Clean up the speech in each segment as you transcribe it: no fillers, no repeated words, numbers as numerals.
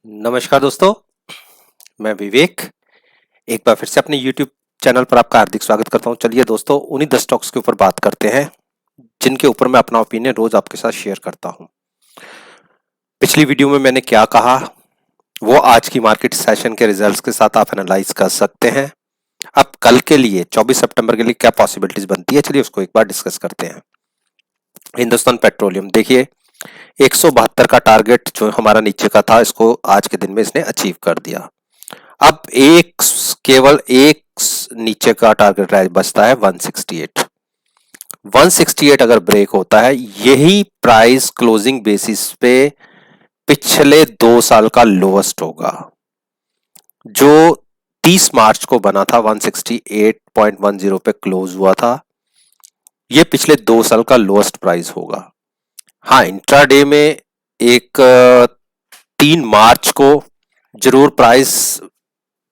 नमस्कार दोस्तों, मैं विवेक एक बार फिर से अपने YouTube चैनल पर आपका हार्दिक स्वागत करता हूं। चलिए दोस्तों, उन्हीं 10 स्टॉक्स के ऊपर बात करते हैं जिनके ऊपर मैं अपना ओपिनियन रोज आपके साथ शेयर करता हूं। पिछली वीडियो में मैंने क्या कहा वो आज की मार्केट सेशन के रिजल्ट्स के साथ आप एनालाइज कर सकते हैं। अब कल के लिए 24 सितंबर के लिए क्या पॉसिबिलिटीज बनती है, चलिए उसको एक बार डिस्कस करते हैं। हिंदुस्तान पेट्रोलियम देखिए, 172 का टारगेट जो हमारा नीचे का था, इसको आज के दिन में इसने अचीव कर दिया। अब केवल एक नीचे का टारगेट बचता है 168। 168 अगर ब्रेक होता है, यही प्राइस क्लोजिंग बेसिस पे पिछले 2 साल का लोएस्ट होगा। जो 30 मार्च को बना था 168.10 पे क्लोज हुआ था, ये पिछले 2 साल का लोएस्ट प्राइस होगा। हाँ, इंट्राडे में एक 3 मार्च को जरूर प्राइस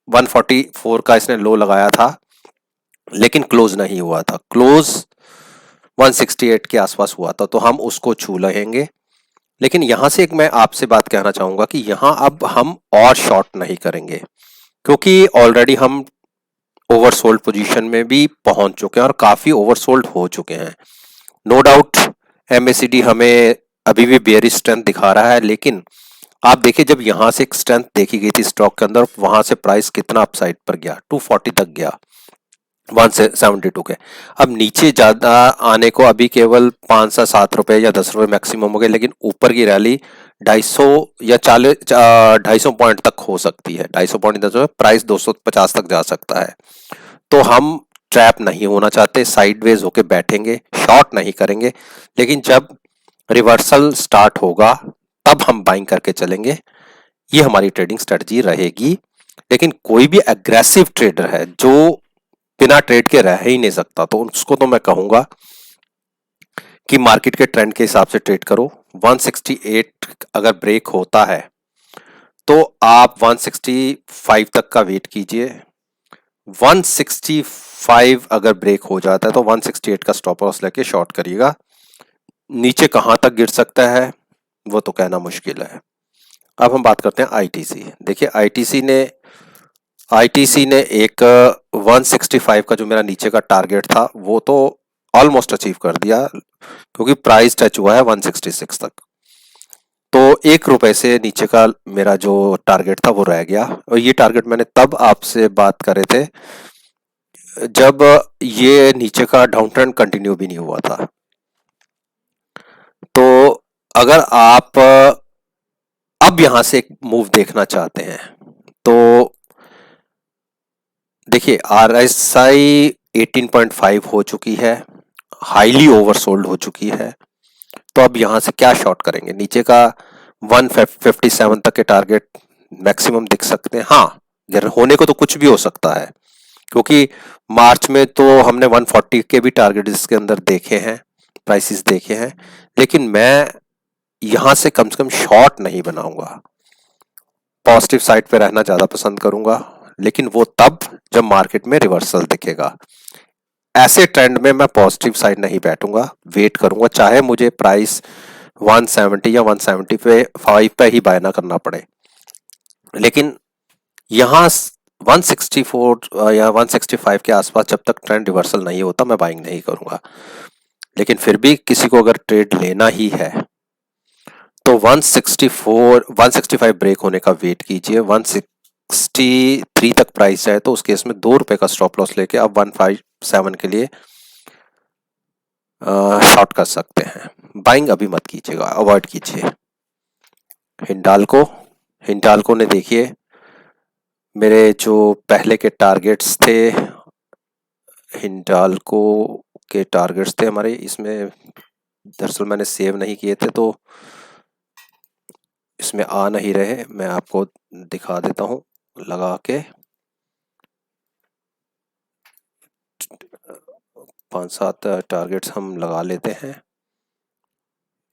144 का इसने लो लगाया था, लेकिन क्लोज नहीं हुआ था। क्लोज 168 के आसपास हुआ था, तो हम उसको छू लेंगे। लेकिन यहां से एक मैं आपसे बात कहना चाहूंगा कि यहां अब हम और शॉर्ट नहीं करेंगे, क्योंकि ऑलरेडी हम ओवरसोल्ड पोजीशन में भी पहुंच चुके हैं और काफी ओवरसोल्ड हो चुके हैं। नो डाउट एमएसीडी हमें अभी भी बेयरिश स्ट्रेंथ दिखा रहा है, लेकिन आप देखिए, जब यहां से एक स्ट्रेंथ देखी गई थी स्टॉक के अंदर, वहां से प्राइस कितना अपसाइड पर गया, 240 तक गया 172 के। अब नीचे ज्यादा आने को अभी केवल 5 से 7 रुपए या 10 रुपए मैक्सिमम हो गए, लेकिन ऊपर की रैली 250 या 40 250 पॉइंट तक हो सकती है। 250 पॉइंट प्राइस 250 तक जा सकता है। तो हम ट्रैप नहीं होना चाहते, साइडवेज होके बैठेंगे, शॉर्ट नहीं करेंगे। लेकिन जब रिवर्सल स्टार्ट होगा तब हम बाइंग करके चलेंगे। ये हमारी ट्रेडिंग स्ट्रेटजी रहेगी। लेकिन कोई भी एग्रेसिव ट्रेडर है जो बिना ट्रेड के रह ही नहीं सकता, तो उसको तो मैं कहूंगा कि मार्केट के ट्रेंड के हिसाब से ट्रेड करो। 168 अगर ब्रेक होता है तो आप 165 तक का वेट कीजिए। 165 अगर ब्रेक हो जाता है तो 168 का स्टॉप लॉस लेके शॉर्ट करिएगा। नीचे कहां तक गिर सकता है वो तो कहना मुश्किल है। अब हम बात करते हैं आईटीसी। देखिए, आईटीसी ने एक 165 का जो मेरा नीचे का टारगेट था वो तो ऑलमोस्ट अचीव कर दिया, क्योंकि प्राइस टच हुआ है 166 तक। तो 1 रुपए से नीचे का मेरा जो टारगेट था वो रह गया, और ये टारगेट मैंने तब आपसे बात करे थे जब ये नीचे का डाउन ट्रेंड कंटिन्यू भी नहीं हुआ था। तो अगर आप अब यहां से एक मूव देखना चाहते हैं तो देखिए, आरएसआई 18.5 हो चुकी है, हाईली ओवरसोल्ड हो चुकी है। तो अब यहां से क्या शॉर्ट करेंगे? नीचे का 157 तक के टारगेट मैक्सिमम दिख सकते हैं। हाँ, होने को तो कुछ भी हो सकता है, क्योंकि मार्च में तो हमने 140 के भी टारगेट इसके अंदर देखे हैं, प्राइसेस देखे हैं। लेकिन मैं यहां से कम शॉर्ट नहीं बनाऊंगा, पॉजिटिव साइड पे रहना ज्यादा पसंद करूंगा। लेकिन वो तब जब मार्केट में रिवर्सल दिखेगा। ऐसे ट्रेंड में मैं पॉजिटिव साइड नहीं बैठूंगा, वेट करूंगा, चाहे मुझे प्राइस 170 या 175 पे ही बाय ना करना पड़े। लेकिन यहां 164 या 165 के आसपास जब तक ट्रेंड रिवर्सल नहीं होता, मैं बाइंग नहीं करूंगा। लेकिन फिर भी किसी को अगर ट्रेड लेना ही है तो 165 ब्रेक होने का वेट कीजिए। 163 तक प्राइस है तो उस केस में 2 रुपए का स्टॉप लॉस लेके आप 157 के लिए शॉर्ट कर सकते हैं। बाइंग अभी मत कीजिएगा, अवॉइड कीजिए। हिंडाल्को हिंडाल्को ने देखिए, मेरे जो पहले के टारगेट्स थे, हिंडाल्को के टारगेट्स थे हमारे, इसमें दरअसल मैंने सेव नहीं किए थे तो इसमें आ नहीं रहे। मैं आपको दिखा देता हूं लगा के। 5-7 टारगेट्स हम लगा लेते हैं।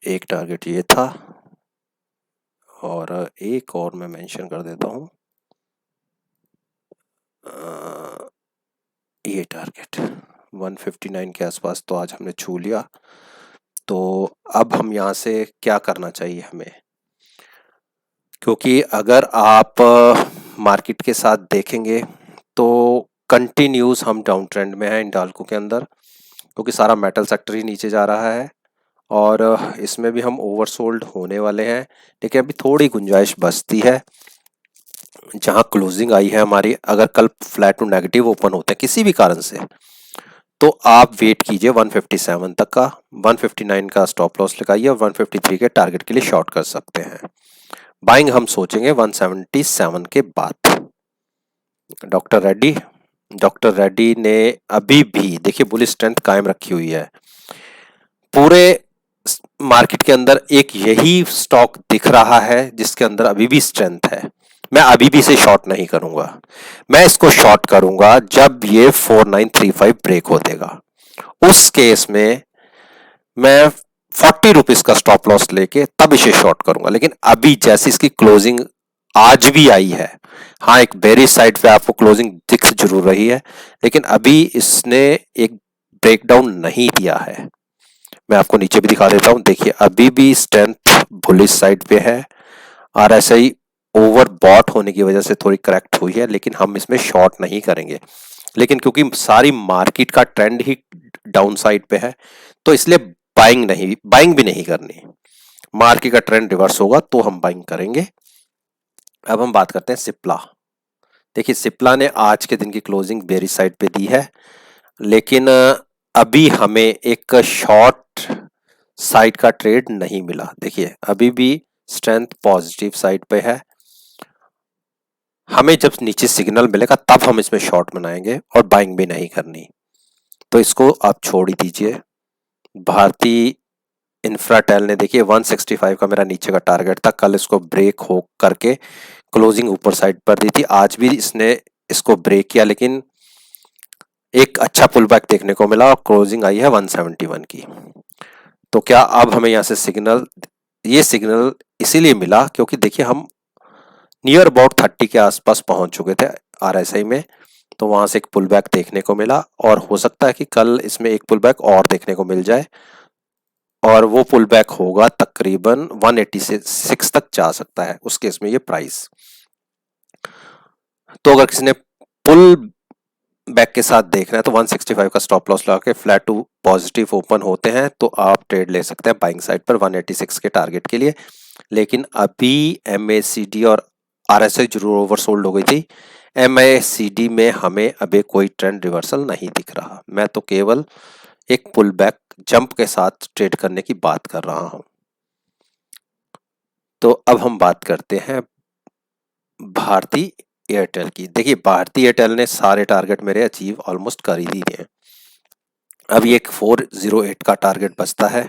एक टारगेट ये था, और एक और मैं मेंशन कर देता हूं, ये टारगेट 159 के आसपास तो आज हमने छू लिया। तो अब हम यहां से क्या करना चाहिए हमें क्योंकि अगर आप मार्केट के साथ देखेंगे तो कंटिन्यूस हम डाउन ट्रेंड में हैं हिंडाल्को के अंदर, क्योंकि सारा मेटल सेक्टर ही नीचे जा रहा है और इसमें भी हम ओवरसोल्ड होने वाले हैं। लेकिन अभी थोड़ी गुंजाइश बचती है। जहां क्लोजिंग आई है हमारी, अगर कल फ्लैट टू नेगेटिव ओपन होते हैं किसी भी कारण से, तो आप वेट कीजिए 157 तक का, 159 का स्टॉप लॉस लगाइए और 153 के टारगेट के लिए शॉर्ट कर सकते हैं। बाइंग हम सोचेंगे 177 के बाद। डॉक्टर रेड्डी ने अभी भी देखिए बुलिश स्ट्रेंथ कायम रखी हुई है। पूरे मार्केट के अंदर एक यही स्टॉक दिख रहा है जिसके अंदर अभी भी स्ट्रेंथ है। मैं अभी भी इसे शॉर्ट नहीं करूंगा, मैं इसको शॉर्ट करूंगा जब ये 4935 ब्रेक हो देगा। उस केस में मैं 40 रुपीज का स्टॉप लॉस लेके तब इसे शॉर्ट करूंगा। लेकिन अभी जैसी इसकी क्लोजिंग आज भी आई है, हाँ एक बेरिश साइड पे आपको क्लोजिंग दिख जरूर रही है, लेकिन अभी इसने एक ब्रेकडाउन नहीं दिया है। मैं आपको नीचे भी दिखा देता हूं, देखिए अभी भी स्ट्रेंथ बुलिश साइड पे है। आरएसआई ओवर बॉट होने की वजह से थोड़ी करेक्ट हुई है, लेकिन हम इसमें शॉर्ट नहीं करेंगे। लेकिन क्योंकि सारी मार्केट का ट्रेंड ही डाउन साइड पे है, तो इसलिए बाइंग भी नहीं करनी। मार्केट का ट्रेंड रिवर्स होगा तो हम बाइंग करेंगे। अब हम बात करते हैं सिप्ला। देखिए सिप्ला ने आज के दिन की क्लोजिंग बेरिश साइड पे दी है, लेकिन अभी हमें एक शॉर्ट साइड का ट्रेड नहीं मिला। देखिए अभी भी स्ट्रेंथ पॉजिटिव साइड पे है। हमें जब नीचे सिग्नल मिलेगा तब हम इसमें शॉर्ट बनाएंगे और बाइंग भी नहीं करनी, तो इसको आप छोड़ ही दीजिए। भारतीय इंफ्राटेल ने देखिए 165 का मेरा नीचे का टारगेट था, कल इसको ब्रेक हो करके क्लोजिंग ऊपर साइड पर दी थी। आज भी इसने इसको ब्रेक किया, लेकिन एक अच्छा पुल बैक देखने को मिला और क्लोजिंग आई है 171 की। तो क्या अब हमें यहाँ से ये सिग्नल इसीलिए मिला क्योंकि देखिए हम नियर अबाउट 30 के आसपास पहुंच चुके थे आरएसआई में, तो वहां से एक पुल बैक देखने को मिला और हो सकता है कि कल इसमें एक पुल बैक और देखने को मिल जाए और वो पुल बैक होगा तकरीबन 186 तक जा सकता है। उस केस में ये प्राइस, तो अगर किसी ने पुल बैक के साथ देखना है तो 165 का स्टॉप लॉस लगा के फ्लैट टू पॉजिटिव ओपन होते हैं तो आप ट्रेड ले सकते हैं बाइंग साइड पर 186 के टारगेट के लिए। लेकिन अभी एमएसीडी और आरएसआई जरूर ओवरसोल्ड हो गई थी। एमएसीडी में हमें अभी कोई ट्रेंड रिवर्सल नहीं दिख रहा। मैं तो केवल एक पुल बैक जंप के साथ ट्रेड करने की बात कर रहा हूं। तो अब हम बात करते हैं भारती एयरटेल की। देखिए भारती एयरटेल ने सारे टारगेट मेरे अचीव ऑलमोस्ट कर ही दिए हैं। अब ये एक 408 का टारगेट बचता है।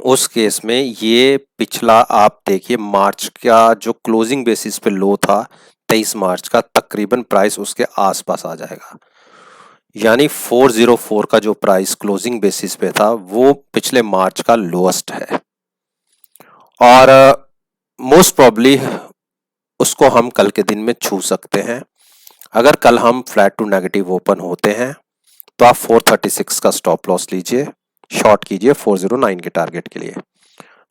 उस केस में ये पिछला आप देखिए मार्च का जो क्लोजिंग बेसिस पे लो था 23 मार्च का, तकरीबन प्राइस उसके आसपास आ जाएगा। यानी 404 का जो प्राइस क्लोजिंग बेसिस पे था वो पिछले मार्च का लोएस्ट है और मोस्ट प्रॉब्ली उसको हम कल के दिन में छू सकते हैं। अगर कल हम फ्लैट टू नेगेटिव ओपन होते हैं तो आप 436 का स्टॉप लॉस लीजिए, शॉर्ट कीजिए 409 के टारगेट के लिए।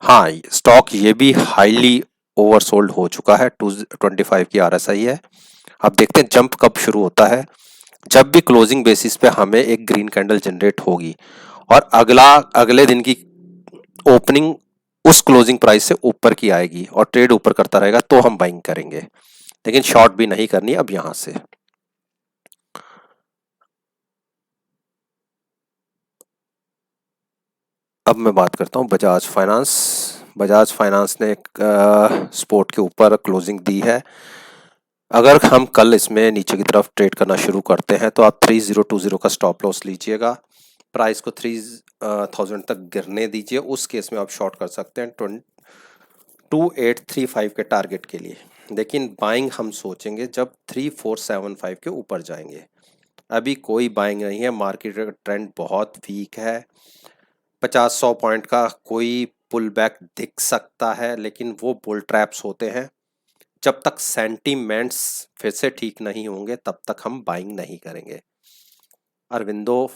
हाँ स्टॉक ये भी हाईली ओवरसोल्ड हो चुका है, 225 की आरएसआई है। अब देखते हैं जंप कब शुरू होता है। जब भी क्लोजिंग बेसिस पे हमें एक ग्रीन कैंडल जनरेट होगी और अगले दिन की ओपनिंग उस क्लोजिंग प्राइस से ऊपर की आएगी और ट्रेड ऊपर करता रहेगा तो हम बाइंग करेंगे, लेकिन शॉर्ट भी नहीं करनी अब यहां से। अब मैं बात करता हूं बजाज फाइनेंस। बजाज फाइनेंस ने एक स्पोर्ट के ऊपर क्लोजिंग दी है। अगर हम कल इसमें नीचे की तरफ ट्रेड करना शुरू करते हैं तो आप 3020 का स्टॉप लॉस लीजिएगा, प्राइस को 3000 तक गिरने दीजिए। उस केस में आप शॉर्ट कर सकते हैं 2835 के टारगेट के लिए। लेकिन बाइंग हम सोचेंगे जब 3475 के ऊपर जाएंगे। अभी कोई बाइंग नहीं है, मार्केट का ट्रेंड बहुत वीक है। 50-100 पॉइंट का कोई पुल बैक दिख सकता है, लेकिन वो बुल ट्रैप्स होते हैं। जब तक सेंटीमेंट्स फिर से ठीक नहीं होंगे तब तक हम बाइंग नहीं करेंगे। अरविंदो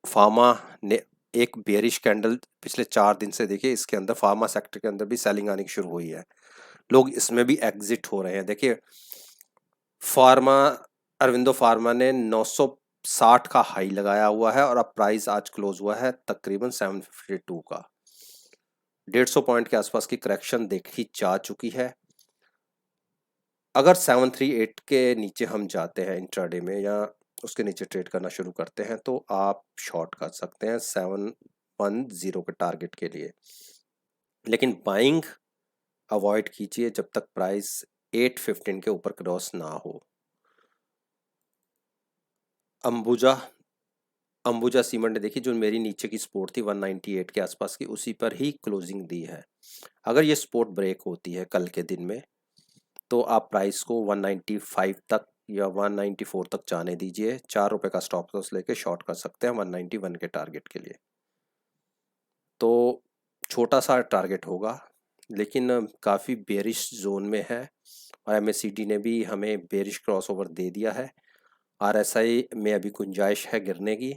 फार्मा ने एक बेरिश कैंडल पिछले 4 दिन से देखिए, इसके अंदर फार्मा सेक्टर के अंदर भी सेलिंग आनी शुरू हुई है। लोग इसमें भी एग्जिट हो रहे हैं। देखिए फार्मा, अरविंदो फार्मा ने 960 का हाई लगाया हुआ है और अब प्राइस आज क्लोज हुआ है तकरीबन 752 का। 150 पॉइंट के आसपास की करेक्शन देखी जा चुकी है। अगर 738 के नीचे हम जाते हैं इंट्राडे में या उसके नीचे ट्रेड करना शुरू करते हैं तो आप शॉर्ट कर सकते हैं 710 के टारगेट के लिए, लेकिन बाइंग अवॉइड कीजिए जब तक प्राइस 815 के ऊपर क्रॉस ना हो। अंबुजा अंबुजा सीमेंट ने देखी जो मेरी नीचे की सपोर्ट थी 198 के आसपास की, उसी पर ही क्लोजिंग दी है। अगर ये सपोर्ट ब्रेक होती है कल के दिन में तो आप प्राइस को 195 तक या 194 तक जाने दीजिए। 4 रुपए का स्टॉप लॉस लेके शॉर्ट कर सकते हैं 191 के टारगेट के लिए। तो छोटा सा टारगेट होगा लेकिन काफ़ी बेरिश जोन में है और एमएसीडी ने भी हमें बेरिश क्रॉसओवर दे दिया है। आरएसआई में अभी गुंजाइश है गिरने की,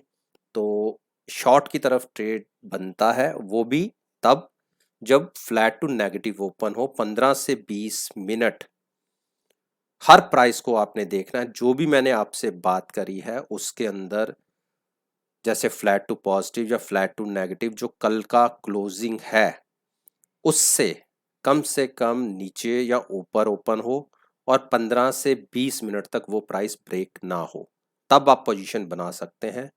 तो शॉर्ट की तरफ ट्रेड बनता है, वो भी तब जब फ्लैट टू नेगेटिव ओपन हो। 15 से 20 मिनट हर प्राइस को आपने देखना है। जो भी मैंने आपसे बात करी है उसके अंदर जैसे फ्लैट टू पॉजिटिव या फ्लैट टू नेगेटिव जो कल का क्लोजिंग है उससे कम से कम नीचे या ऊपर ओपन हो और 15 से 20 मिनट तक वो प्राइस ब्रेक ना हो, तब आप पोजीशन बना सकते हैं।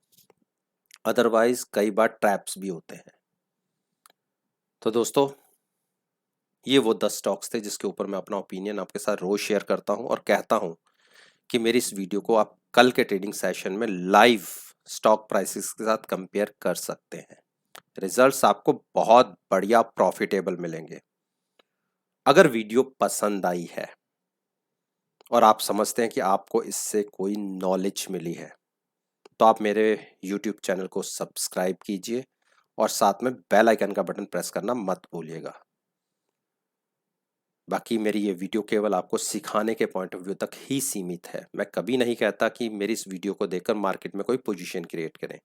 अदरवाइज कई बार ट्रैप्स भी होते हैं। तो दोस्तों ये वो 10 स्टॉक्स थे जिसके ऊपर मैं अपना ओपिनियन आपके साथ रोज शेयर करता हूं और कहता हूं कि मेरी इस वीडियो को आप कल के ट्रेडिंग सेशन में लाइव स्टॉक प्राइसेस के साथ कंपेयर कर सकते हैं। रिजल्ट्स आपको बहुत बढ़िया प्रॉफिटेबल मिलेंगे। अगर वीडियो पसंद आई है और आप समझते हैं कि आपको इससे कोई नॉलेज मिली है तो आप मेरे YouTube चैनल को सब्सक्राइब कीजिए और साथ में बेल आइकन का बटन प्रेस करना मत भूलिएगा। बाकी मेरी ये वीडियो केवल आपको सिखाने के पॉइंट ऑफ व्यू तक ही सीमित है। मैं कभी नहीं कहता कि मेरी इस वीडियो को देखकर मार्केट में कोई पोजीशन क्रिएट करें।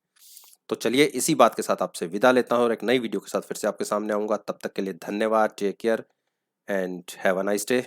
तो चलिए इसी बात के साथ आपसे विदा लेता हूँ और एक नई वीडियो के साथ फिर से आपके सामने आऊँगा। तब तक के लिए धन्यवाद, take care and have a nice day.